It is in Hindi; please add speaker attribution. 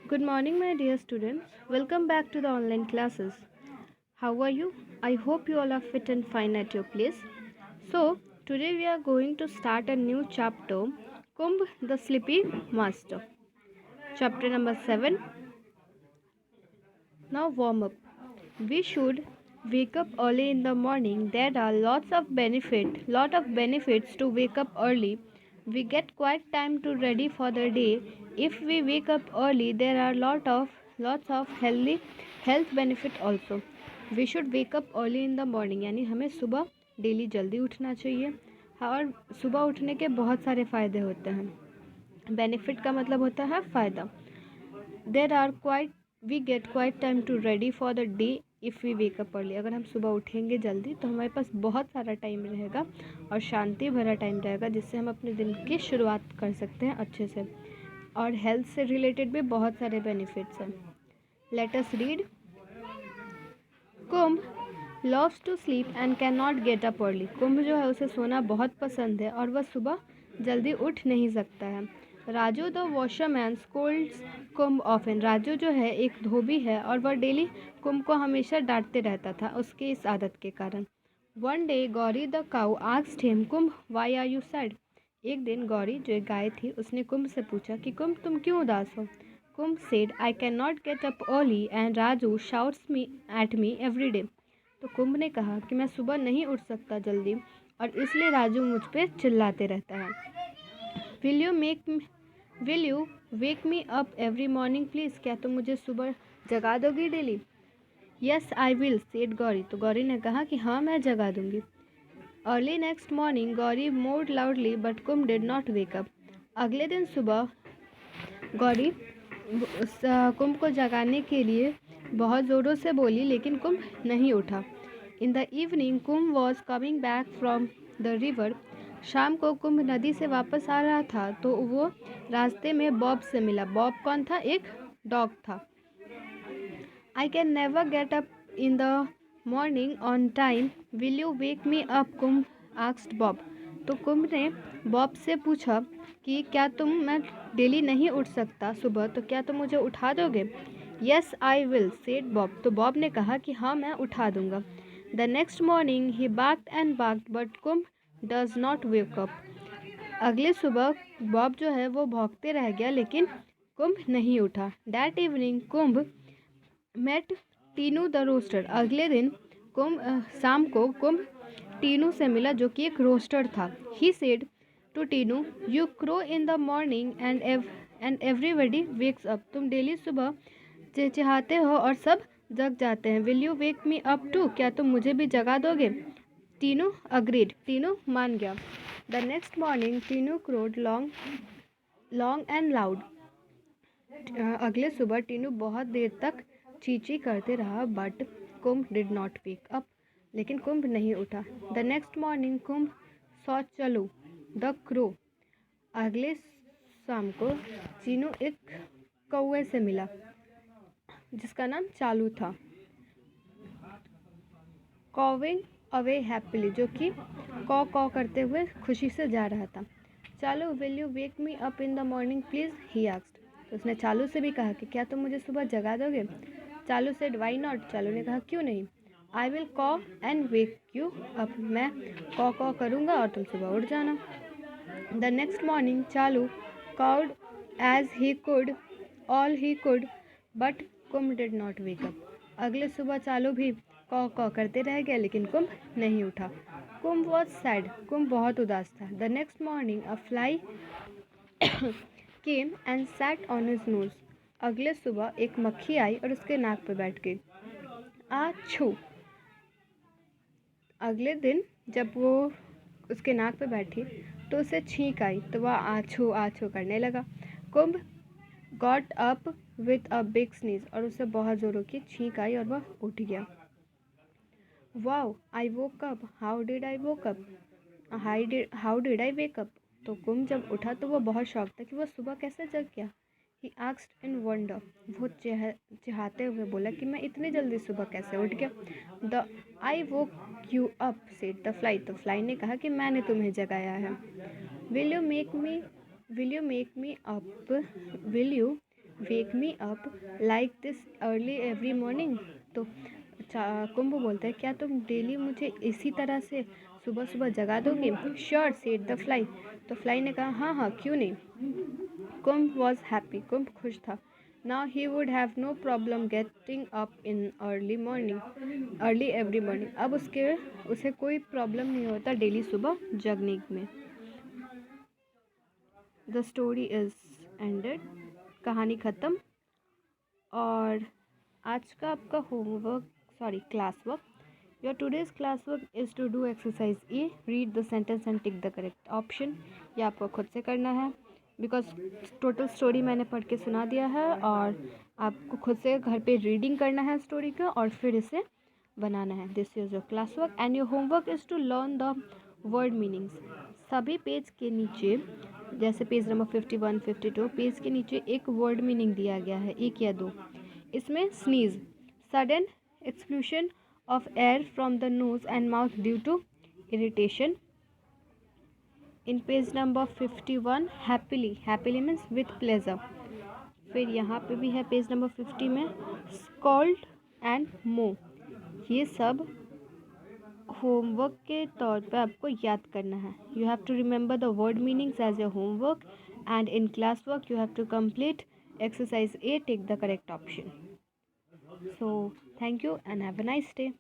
Speaker 1: Good morning, my dear students. Welcome back to the online classes. How are you? I hope you all are fit and fine at your place. So, today we are going to start a new chapter Kumbh the Sleepy Master. Chapter number 7. Now, warm up. We should wake up early in the morning. There are lot of benefits to wake up early. We get quite time to ready for the day. If we wake up early, there are lots of health benefit also. We should wake up early in the morning, यानी हमें सुबह डेली जल्दी उठना चाहिए। और सुबह उठने के बहुत सारे फ़ायदे होते हैं। बेनिफिट का मतलब होता है फ़ायदा। There are quite we get quite time to ready for the day if we wake up early. अगर हम सुबह उठेंगे जल्दी तो हमारे पास बहुत सारा टाइम रहेगा और शांति भरा टाइम रहेगा, जिससे हम अपने दिन की शुरुआत कर सकते हैं अच्छे से। और हेल्थ से रिलेटेड भी बहुत सारे बेनिफिट्स हैं। Let us read. Kumbh loves to sleep and can not get up early. Kumbh जो है उसे सोना बहुत पसंद है और वह सुबह जल्दी उठ नहीं सकता है। Raju the washerman Scholz Kumbh often. Raju जो है एक धोबी है और वह डेली कुंभ को हमेशा डांटते रहता था उसकी इस आदत के कारण। One day Gauri the cow asked him Kumbh why are you sad. एक दिन गौरी जो एक गाय थी उसने कुंभ से पूछा कि कुंभ तुम क्यों उदास हो। Kumbh said I can not get up early and Raju shouts me at me every day. तो कुंभ ने कहा कि मैं सुबह नहीं उठ सकता जल्दी और इसलिए राजू मुझ पर चिल्लाते रहता है। Will you make will you wake me up every morning please. क्या तुम मुझे सुबह जगा दोगी daily. Yes I will said Gauri. तो गौरी ने कहा कि हाँ मैं जगा दूंगी। Early next morning Gauri mooed loudly but Kumbh did not wake up. अगले दिन सुबह गौरी कुंभ को जगाने के लिए बहुत ज़ोरों से बोली, लेकिन कुंभ नहीं उठा। In the evening Kumbh was coming back from the river. शाम को कुंभ नदी से वापस आ रहा था तो वो रास्ते में बॉब से मिला। बॉब कौन था? एक डॉग था। I can never get up in the morning on time, will you wake me up Kumbh asked Bob. तो कुंभ ने बॉब से पूछा कि क्या मैं डेली नहीं उठ सकता सुबह, तो क्या तुम मुझे उठा दोगे। Yes I will said Bob. तो बॉब ने कहा कि हाँ मैं उठा दूंगा। The next morning he barked and barked but Kumbh does not wake up. अगले सुबह बॉब जो है वो भौंकते रह गया, लेकिन कुंभ नहीं उठा। That evening Kumbh met Tinu the rooster. अगले दिन शाम को कुंभ टीनू से मिला जो कि एक रोस्टर था। He said to Tinu you crow in the morning and everybody wakes up. तुम डेली सुबह चिल्लाते हो और सब जग जाते हैं। Will you wake me up too. क्या तुम मुझे भी जगा दोगे। टीनू अग्रीड। टीनू मान गया। The next morning Tinu crowed long and loud. अगले सुबह टीनू बहुत देर तक चींची करते रहा but Kumbh did not wake up. लेकिन कुंभ नहीं उठा। The next morning Kumbh saw Chalu the crow. अगले शाम को चीनू एक कौवे से मिला जिसका नाम चालू था। कॉविंग अवे हैप्पीली, जो कि कॉ करते हुए खुशी से जा रहा था। चालू will you wake me up in the morning please he asked. तो उसने चालू से भी कहा कि क्या तुम मुझे सुबह जगा दोगे। चालू सेड वाई नॉट। चालू ने कहा क्यों नहीं। I will caw and wake you up. मैं कॉ करूँगा और तुम सुबह उठ जाना। द नेक्स्ट मॉर्निंग चालू cawed as he could all he could but Kumbh did not wake up. अगले सुबह चालू भी कॉ करते रह गया, लेकिन कुंभ नहीं उठा। कुंभ वॉज सैड। कुंभ बहुत उदास था। The next morning a fly came and sat on his nose. अगले सुबह एक मक्खी आई और उसके नाक पे बैठ गई। आछू। अगले दिन जब वो उसके नाक पे बैठी तो उसे छींक आई तो वह आछू आछू करने लगा। Kumbh got up with a big sneeze. और उसे बहुत ज़ोरों की छींक आई और वह उठ गया। Wow I woke up how did I woke up how did I wake up. तो कुंभ जब उठा तो वह बहुत शौक था कि वह सुबह कैसे जग गया। He asked in wonder. वो चाहते हुए बोला कि मैं इतनी जल्दी सुबह कैसे उठ गया। The I woke you up said the fly. तो फ्लाई ने कहा कि मैंने तुम्हें जगाया है। Will you make me up will you wake me up like this early every morning. तो कुंभ बोलता है, क्या तुम डेली मुझे इसी तरह से सुबह सुबह जगा दोगे? Sure said the fly. तो फ्लाई ने कहा, हाँ हाँ, क्यों नहीं। कुंभ वॉज हैप्पी, कुंभ खुश था। Now he would have no problem getting up in early every morning. अब उसे कोई प्रॉब्लम नहीं होता डेली सुबह जगने में। द स्टोरी इज़ एंडेड, कहानी ख़त्म। और आज का आपका class work, your today's class work is to do exercise A, read the sentence and tick the correct option. ये आपको खुद से करना है, बिकॉज टोटल स्टोरी मैंने पढ़ के सुना दिया है, और आपको खुद से घर पे रीडिंग करना है स्टोरी का, और फिर इसे बनाना है। This is your class work and your homework is to learn the word meanings. सभी पेज के नीचे, जैसे पेज नंबर 51, 52, पेज के नीचे एक वर्ड मीनिंग दिया गया है, एक या दो। इसमें sneeze, sudden exclusion of air from the nose and mouth due to irritation. In page number 51, happily means with pleasure. फिर यहाँ पे भी है पेज नंबर 50 में स्कॉल्ड एंड मो। ये सब होमवर्क के तौर पे आपको याद करना है। You have to remember the word meanings as your homework, and in class work you have to complete exercise A, take the correct option. So thank you and have a nice day.